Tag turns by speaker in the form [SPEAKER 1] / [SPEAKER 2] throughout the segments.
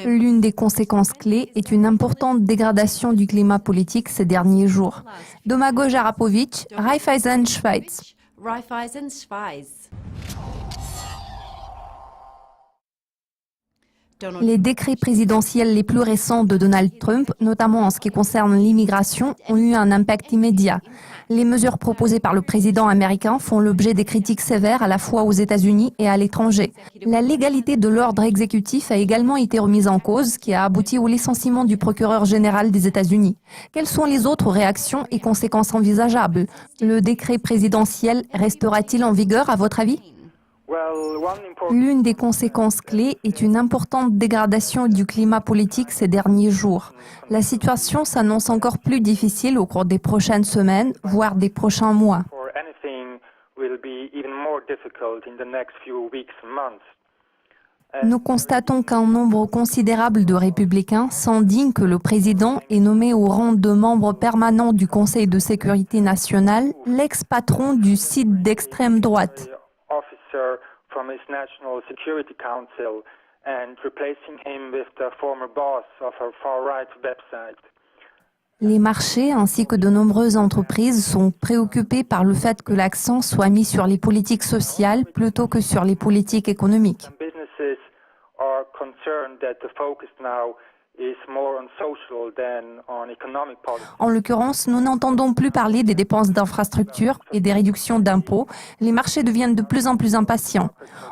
[SPEAKER 1] L'une des conséquences clés est une importante dégradation du climat politique ces derniers jours. Domagoj Arapovic, Raiffeisen Schweiz. Les décrets présidentiels les plus récents de Donald Trump, notamment en ce qui concerne l'immigration, ont eu un impact immédiat. Les mesures proposées par le président américain font l'objet des critiques sévères à la fois aux États-Unis et à l'étranger. La légalité de l'ordre exécutif a également été remise en cause, ce qui a abouti au licenciement du procureur général des États-Unis. Quelles sont les autres réactions et conséquences envisageables? Le décret présidentiel restera-t-il en vigueur à votre avis? L'une des conséquences clés est une importante dégradation du climat politique ces derniers jours. La situation s'annonce encore plus difficile au cours des prochaines semaines, voire des prochains mois. Nous constatons qu'un nombre considérable de républicains s'indignent que le président ait nommé au rang de membre permanent du Conseil de sécurité nationale l'ex-patron du site d'extrême droite.
[SPEAKER 2] From his National Security Council and replacing him with the former boss of a far-right website.
[SPEAKER 1] Les marchés ainsi que de nombreuses entreprises sont préoccupés par le fait que l'accent soit mis sur les politiques sociales plutôt que sur les politiques économiques.
[SPEAKER 2] Businesses are concerned that the focus now is more on social than on economic policy.
[SPEAKER 1] En l'occurrence, nous n'entendons plus parler des dépenses d'infrastructures et des réductions d'impôts. Les marchés deviennent de plus en plus impatients.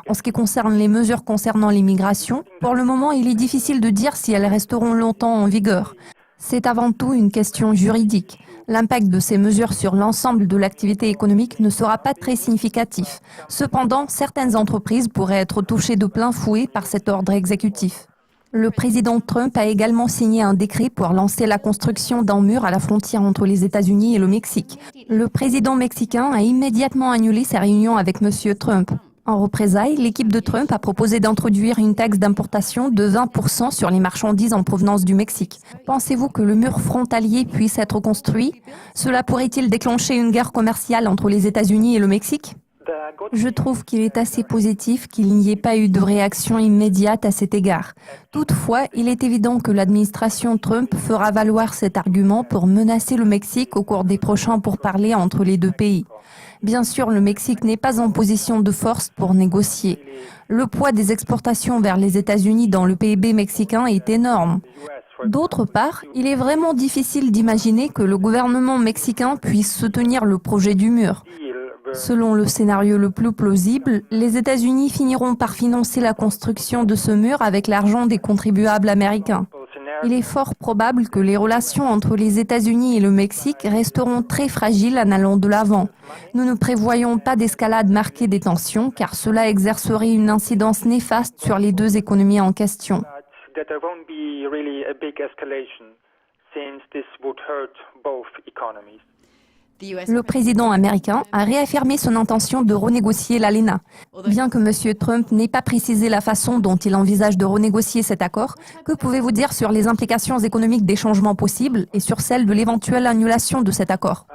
[SPEAKER 1] En ce qui concerne les mesures concernant l'immigration, pour le moment, il est difficile de dire si elles resteront longtemps en vigueur. C'est avant tout une question juridique. L'impact de ces mesures sur l'ensemble de l'activité économique ne sera pas très significatif. Cependant, certaines entreprises pourraient être touchées de plein fouet par cet ordre exécutif. Le président Trump a également signé un décret pour lancer la construction d'un mur à la frontière entre les États-Unis et le Mexique. Le président mexicain a immédiatement annulé sa réunion avec M. Trump. En représailles, l'équipe de Trump a proposé d'introduire une taxe d'importation de 20% sur les marchandises en provenance du Mexique. Pensez-vous que le mur frontalier puisse être construit? Cela pourrait-il déclencher une guerre commerciale entre les États-Unis et le Mexique? Je trouve qu'il est assez positif qu'il n'y ait pas eu de réaction immédiate à cet égard. Toutefois, il est évident que l'administration Trump fera valoir cet argument pour menacer le Mexique au cours des prochains pourparlers entre les deux pays. Bien sûr, le Mexique n'est pas en position de force pour négocier. Le poids des exportations vers les États-Unis dans le PIB mexicain est énorme. D'autre part, il est vraiment difficile d'imaginer que le gouvernement mexicain puisse soutenir le projet du mur. Selon le scénario le plus plausible, les États-Unis finiront par financer la construction de ce mur avec l'argent des contribuables américains. Il est fort probable que les relations entre les États-Unis et le Mexique resteront très fragiles en allant de l'avant. Nous ne prévoyons pas d'escalade marquée des tensions car cela exercerait une incidence néfaste sur les deux économies en question. Le président américain a réaffirmé son intention de renégocier l'ALENA. Bien que M. Trump n'ait pas précisé la façon dont il envisage de renégocier cet accord, que pouvez-vous dire sur les implications économiques des changements possibles et sur celles de l'éventuelle annulation de cet accord?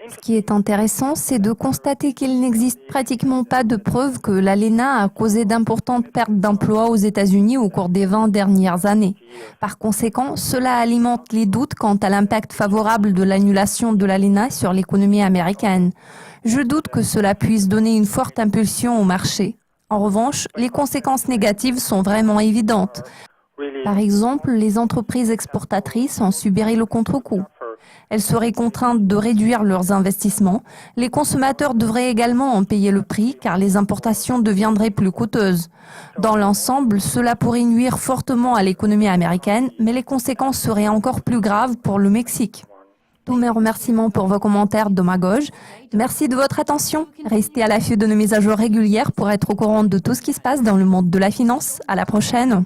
[SPEAKER 1] Ce qui est intéressant, c'est de constater qu'il n'existe pratiquement pas de preuves que l'ALENA a causé d'importantes pertes d'emplois aux États-Unis au cours des 20 dernières années. Par conséquent, cela alimente les doutes quant à l'impact favorable de l'annulation de l'ALENA sur l'économie américaine. Je doute que cela puisse donner une forte impulsion au marché. En revanche, les conséquences négatives sont vraiment évidentes. Par exemple, les entreprises exportatrices en subiraient le contre-coup. Elles seraient contraintes de réduire leurs investissements. Les consommateurs devraient également en payer le prix car les importations deviendraient plus coûteuses. Dans l'ensemble, cela pourrait nuire fortement à l'économie américaine, mais les conséquences seraient encore plus graves pour le Mexique. Tous mes remerciements pour vos commentaires, Domagoj. Merci de votre attention. Restez à l'affût de nos mises à jour régulières pour être au courant de tout ce qui se passe dans le monde de la finance. À la prochaine.